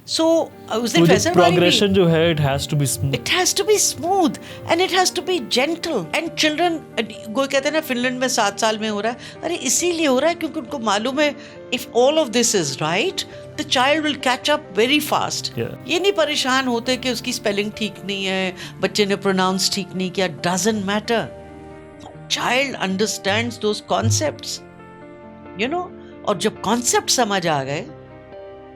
So उस दिन तो फैसल प्रोग्रेशन जो है it has to be smooth. It has to be smooth and it has to be gentle. And children, कोई कहते हैं ना फिनलैंड में 7 साल में हो रहा है, अरे इसीलिए हो रहा है क्योंकि उनको मालूम है if all of this is right, the child will catch up very fast. ये नहीं परेशान होते कि उसकी स्पेलिंग ठीक नहीं है, बच्चे ने प्रोनाउंस ठीक नहीं किया, doesn't matter. Child understands those concepts, you know. और जब कॉन्सेप्ट समझ आ गए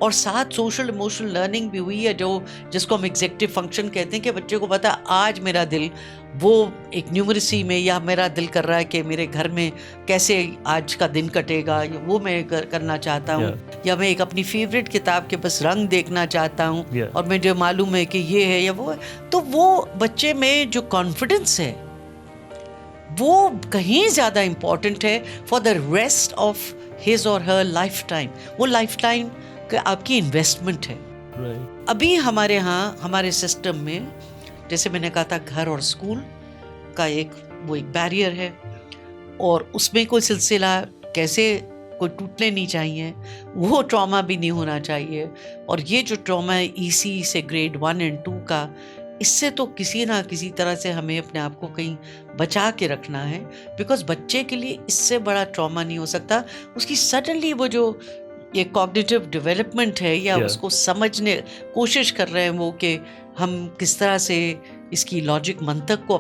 और साथ सोशल इमोशनल लर्निंग भी हुई है, जो जिसको हम एग्जीक्यूटिव फंक्शन कहते हैं कि बच्चे को पता आज मेरा दिल वो एक न्यूमरेसी में, या मेरा दिल कर रहा है कि मेरे घर में कैसे आज का दिन कटेगा, वो मैं करना चाहता हूँ, या मैं एक अपनी फेवरेट किताब के बस रंग देखना चाहता हूँ और मुझे मालूम है कि ये है या वो है, तो वो बच्चे में जो कॉन्फिडेंस है वो कहीं ज़्यादा इम्पॉर्टेंट है for the rest of his और हर लाइफ टाइम. वो लाइफ टाइम आपकी इन्वेस्टमेंट है. अभी हमारे यहाँ हमारे सिस्टम में जैसे मैंने कहा था घर और स्कूल का एक बैरियर है और उसमें कोई सिलसिला कैसे कोई टूटने नहीं चाहिए, वो ट्रॉमा भी नहीं होना चाहिए. और ये जो ट्रॉमा है EC से ग्रेड 1 और 2 का, इससे तो किसी ना किसी तरह से हमें अपने आप को कहीं बचा के रखना है, बिकॉज बच्चे के लिए इससे बड़ा ट्रॉमा नहीं हो सकता. उसकी सडनली वो जो ये कॉग्निटिव डेवलपमेंट है या उसको समझने कोशिश कर रहे हैं वो कि हम किस तरह से इसकी लॉजिक मंतक को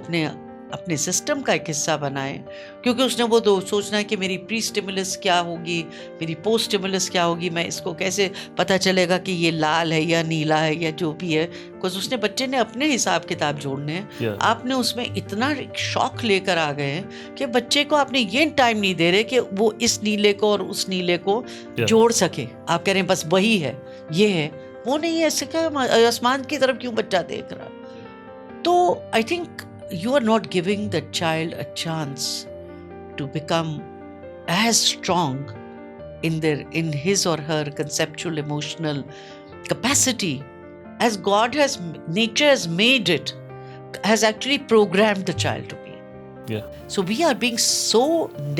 अपने सिस्टम का एक हिस्सा बनाएं, क्योंकि उसने वो तो सोचना है कि मेरी प्री स्टिमुलस क्या होगी, मेरी पोस्ट स्टिमुलस क्या होगी, मैं इसको कैसे पता चलेगा कि ये लाल है या नीला है या जो भी है, बिकॉज उसने बच्चे ने अपने हिसाब किताब जोड़ने हैं. आपने उसमें इतना शौक लेकर आ गए हैं कि बच्चे को आपने ये टाइम नहीं दे रहे कि वो इस नीले को और उस नीले को जोड़ सके. आप कह रहे हैं बस वही है, ये है, वो नहीं है. ऐसे क्या आसमान की तरफ क्यों बच्चा देख रहा? तो I think you are not giving the child a chance to become as strong in his or her conceptual emotional capacity as nature has made it, has actually programmed the child to be. So we are being so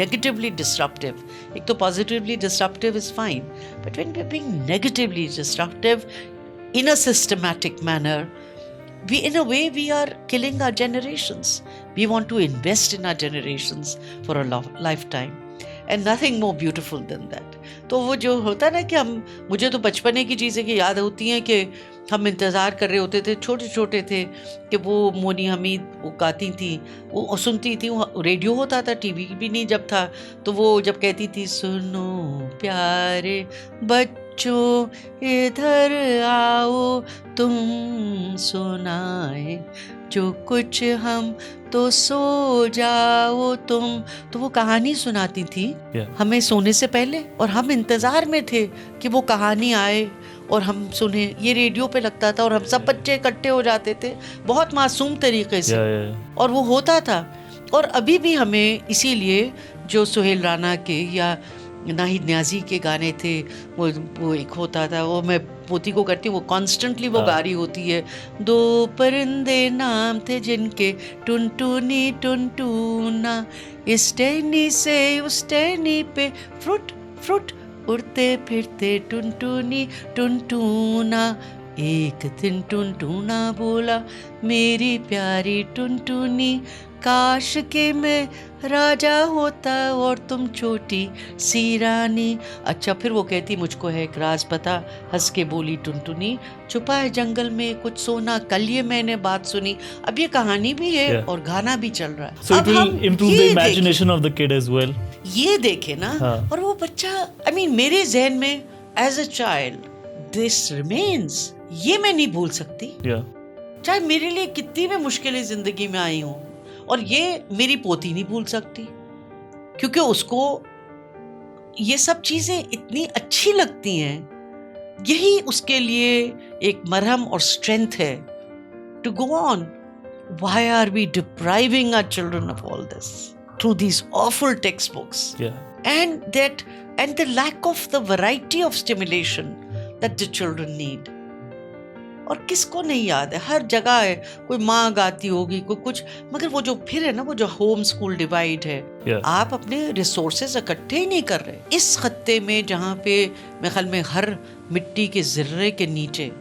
negatively disruptive. Ek to positively disruptive is fine, but when we're being negatively disruptive in a systematic manner, in a way we are killing our generations. We want to invest in our generations for a lifetime, and nothing more beautiful than that. तो वो जो होता है ना कि मुझे तो बचपने की चीज़ें की याद होती हैं कि हम इंतज़ार कर रहे होते थे, छोटे छोटे थे, कि वो मोनी हमीद वो गाती थी, वो सुनती थी, वो रेडियो होता था, टीवी भी नहीं जब था, तो वो जब कहती थी सुनो प्यारे बच्चों इधर आओ तुम सुनाए जो कुछ हम तो सो जाओ तुम, तो वो कहानी सुनाती थी हमें सोने से पहले, और हम इंतज़ार में थे कि वो कहानी आए और हम सुने. ये रेडियो पे लगता था और हम सब बच्चे इकट्ठे हो जाते थे बहुत मासूम तरीके से, और वो होता था. और अभी भी हमें इसीलिए जो सुहेल राना के या नाहिद न्याजी के गाने थे, वो एक होता था, वो मैं पोती को करती हूँ, वो कॉन्स्टेंटली वो गा रही होती है. 2 परिंदे नाम थे जिनके टुनटुनी टुनटुना, इस टहनी से उस टहनी पे फ्रुट फ्रुट उड़ते फिरते टुनटुनी टुनटुना. एक दिन टुनटुना बोला मेरी प्यारी टुनटुनी, काश के मैं राजा होता और तुम छोटी सी रानी. अच्छा, फिर वो कहती मुझको है एक राज पता, हंस के बोली टुनटुनी, छुपा है जंगल में कुछ सोना, कल ये मैंने बात सुनी. अब ये कहानी भी है और गाना भी चल रहा है. So it will improve the imagination of the kid as well. ये देखे ना, और वो बच्चा मेरे जहन में as a child this remains, ये मैं नहीं भूल सकती. चाहे मेरे लिए कितनी भी मुश्किलें जिंदगी में आई हों, और ये मेरी पोती नहीं भूल सकती, क्योंकि उसको ये सब चीजें इतनी अच्छी लगती हैं. यही उसके लिए एक मरहम और स्ट्रेंथ है to go on. Why are we depriving our children of all this through these awful textbooks? And the lack of the variety of stimulation that the children need. और किसको नहीं याद है, हर जगह है, कोई माँ गाती होगी, कोई कुछ, मगर वो जो फिर है ना, वो जो होम स्कूल डिवाइड है, Yeah. आप अपने रिसोर्सेज इकट्ठे ही नहीं कर रहे इस खत्ते में, जहाँ पे मेरे ख्याल में हर मिट्टी के ज़र्रे के नीचे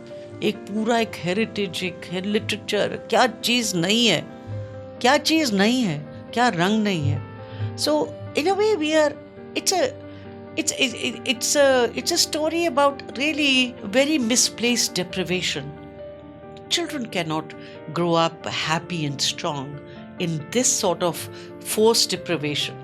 एक पूरा एक हेरिटेज, एक लिटरेचर, क्या चीज़ नहीं है, क्या चीज़ नहीं है, क्या रंग नहीं है. So in a way we are, it's a story about really very misplaced deprivation. Children cannot grow up happy and strong in this sort of forced deprivation,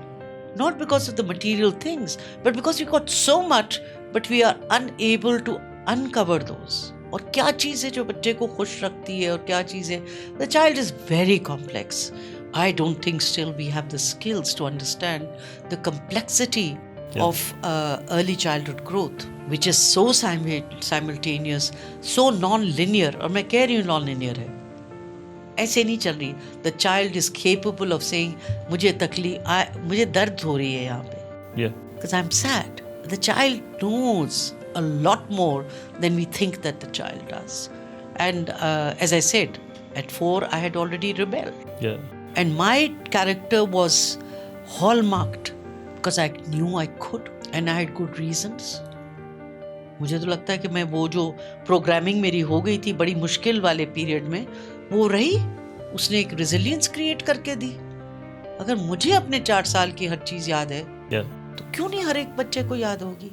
not because of the material things, but because we got so much but we are unable to uncover those. और क्या चीज़ है जो बच्चे को खुश रखती है और क्या चीज़ है, the child is very complex. I don't think still we have the skills to understand the complexity of early childhood growth, which is so simultaneous, so non-linear. और मैं कह रही हूँ non-linear है, ऐसे नहीं चल रही. The child is capable of saying मुझे दर्द हो रही है यहाँ पे, Yeah. because I'm sad. The child knows a lot more than we think that the child does. And as I said, at 4 I had already rebelled. Yeah. And my character was hallmarked because I knew I could and I had good reasons. मुझे तो लगता है कि मैं वो जो programming मेरी हो गई थी बड़ी मुश्किल वाले पीरियड में, वो रही, उसने एक रेजिलियंस क्रिएट करके दी. अगर मुझे अपने 4 साल की हर चीज़ याद है, Yeah. तो क्यों नहीं हर एक बच्चे को याद होगी.